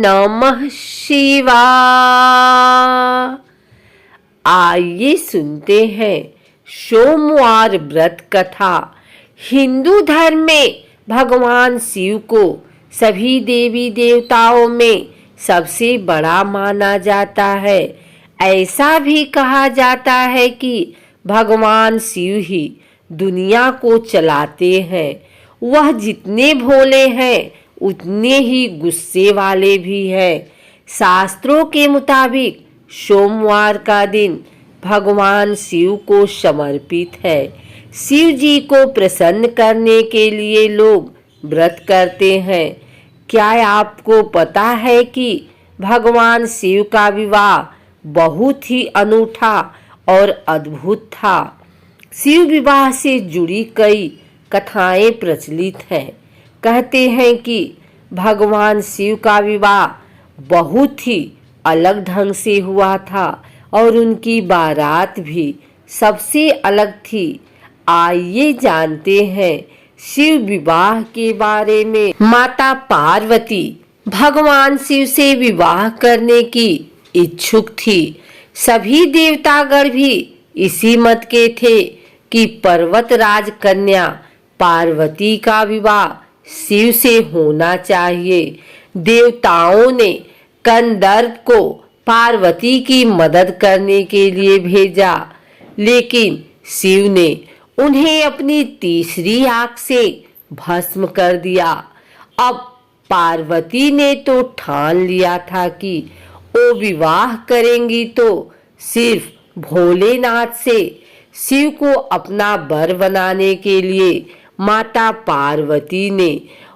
नमः शिवाय। आइए सुनते हैं सोमवार व्रत कथा। हिंदू धर्म में भगवान शिव को सभी देवी देवताओं में सबसे बड़ा माना जाता है। ऐसा भी कहा जाता है कि भगवान शिव ही दुनिया को चलाते हैं। वह जितने भोले हैं उतने ही गुस्से वाले भी हैं। शास्त्रों के मुताबिक सोमवार का दिन भगवान शिव को समर्पित है। शिव जी को प्रसन्न करने के लिए लोग व्रत करते हैं। क्या आपको पता है कि भगवान शिव का विवाह बहुत ही अनूठा और अद्भुत था। शिव विवाह से जुड़ी कई कथाएं प्रचलित हैं। कहते हैं कि भगवान शिव का विवाह बहुत ही अलग ढंग से हुआ था और उनकी बारात भी सबसे अलग थी। आइए जानते हैं शिव विवाह के बारे में। माता पार्वती भगवान शिव से विवाह करने की इच्छुक थी। सभी देवतागण भी इसी मत के थे कि पर्वतराज कन्या पार्वती का विवाह शिव से होना चाहिए। देवताओं ने कंदर्प को पार्वती की मदद करने के लिए भेजा, लेकिन शिव ने उन्हें अपनी तीसरी आंख से भस्म कर दिया। अब पार्वती ने तो ठान लिया था कि वो विवाह करेंगी तो सिर्फ भोलेनाथ से। शिव को अपना वर बनाने के लिए माता पार्वती ने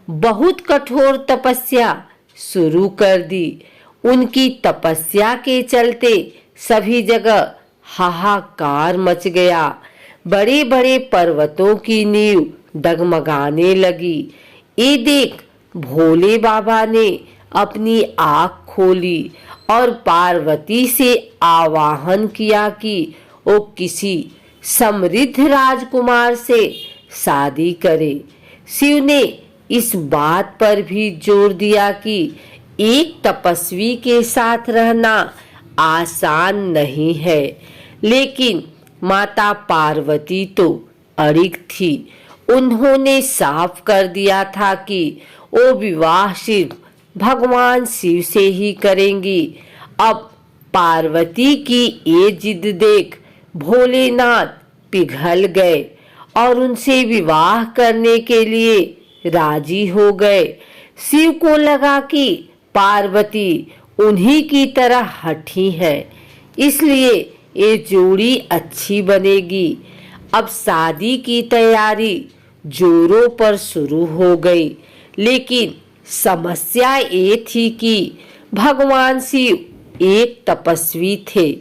बहुत कठोर तपस्या शुरू कर दी। उनकी तपस्या के चलते सभी जगह हाहाकार मच गया। बड़े बड़े पर्वतों की नींव डगमगाने लगी। ये देख भोले बाबा ने अपनी आँख खोली और पार्वती से आवाहन किया कि वो किसी समृद्ध राजकुमार से शादी करे। शिव ने इस बात पर भी जोर दिया कि एक तपस्वी के साथ रहना आसान नहीं है, लेकिन माता पार्वती तो अड़िग थी। उन्होंने साफ कर दिया था कि वो विवाह सिर्फ भगवान शिव से ही करेंगी। अब पार्वती की ये जिद देख भोलेनाथ पिघल गए और उनसे विवाह करने के लिए राजी हो गए। शिव को लगा कि पार्वती उन्हीं की तरह हठी है, इसलिए ये जोड़ी अच्छी बनेगी। अब शादी की तैयारी जोरों पर शुरू हो गई, लेकिन समस्या ये थी कि भगवान शिव एक तपस्वी थे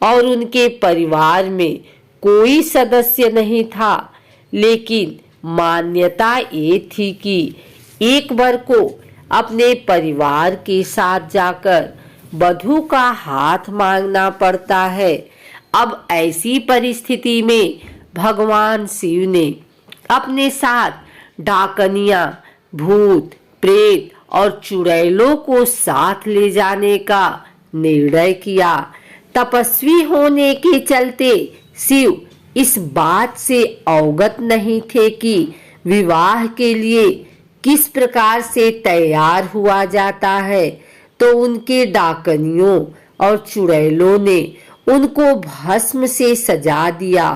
और उनके परिवार में कोई सदस्य नहीं था। लेकिन मान्यता ये थी कि एक वर को अपने परिवार के साथ जाकर वधू का हाथ मांगना पड़ता है। अब ऐसी परिस्थिति में भगवान शिव ने अपने साथ डाकनिया, भूत, प्रेत और चुड़ैलों को साथ ले जाने का निर्णय किया। तपस्वी होने के चलते शिव इस बात से अवगत नहीं थे कि विवाह के लिए किस प्रकार से तैयार हुआ जाता है, तो उनके डाकनियों और चुड़ैलों ने उनको भस्म से सजा दिया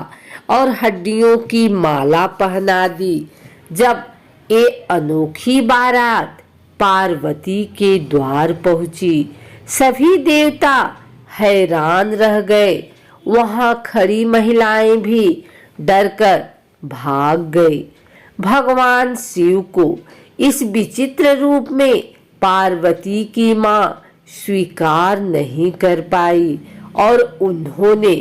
और हड्डियों की माला पहना दी। जब ये अनोखी बारात पार्वती के द्वार पहुंची, सभी देवता हैरान रह गए। वहां खड़ी महिलाएं भी डरकर भाग गई। भगवान शिव को इस विचित्र रूप में पार्वती की मां स्वीकार नहीं कर पाई और उन्होंने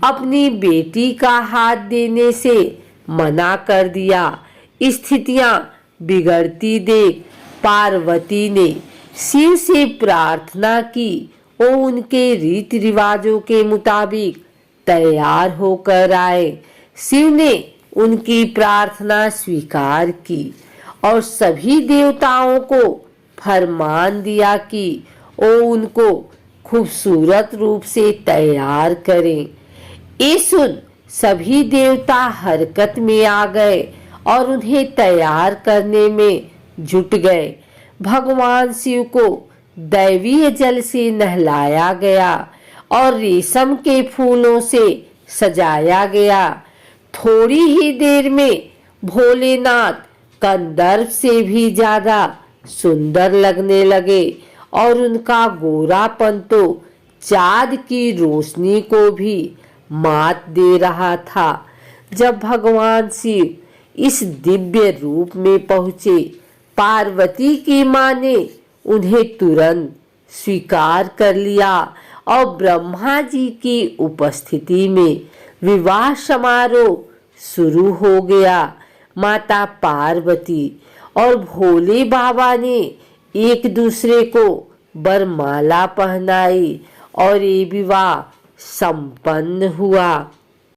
अपनी बेटी का हाथ देने से मना कर दिया। स्थितियां बिगड़ती देख पार्वती ने शिव से प्रार्थना की। वो उनके रीति रिवाजों के मुताबिक तैयार होकर आए। शिव ने उनकी प्रार्थना स्वीकार की और सभी देवताओं को फरमान दिया कि वो उनको खूबसूरत रूप से तैयार करें। ये सुन सभी देवता हरकत में आ गए और उन्हें तैयार करने में जुट गए। भगवान शिव को दैवीय जल से नहलाया गया और रेशम के फूलों से सजाया गया। थोड़ी ही देर में भोलेनाथ कंदर्प से भी ज्यादा सुंदर लगने लगे और उनका गोरापन तो चाँद की रोशनी को भी मात दे रहा था। जब भगवान शिव इस दिव्य रूप में पहुंचे, पार्वती की मां ने उन्हें तुरंत स्वीकार कर लिया और ब्रह्मा जी की उपस्थिति में विवाह समारोह शुरू हो गया। माता पार्वती और भोले बाबा ने एक दूसरे को वरमाला पहनाई और ये विवाह संपन्न हुआ।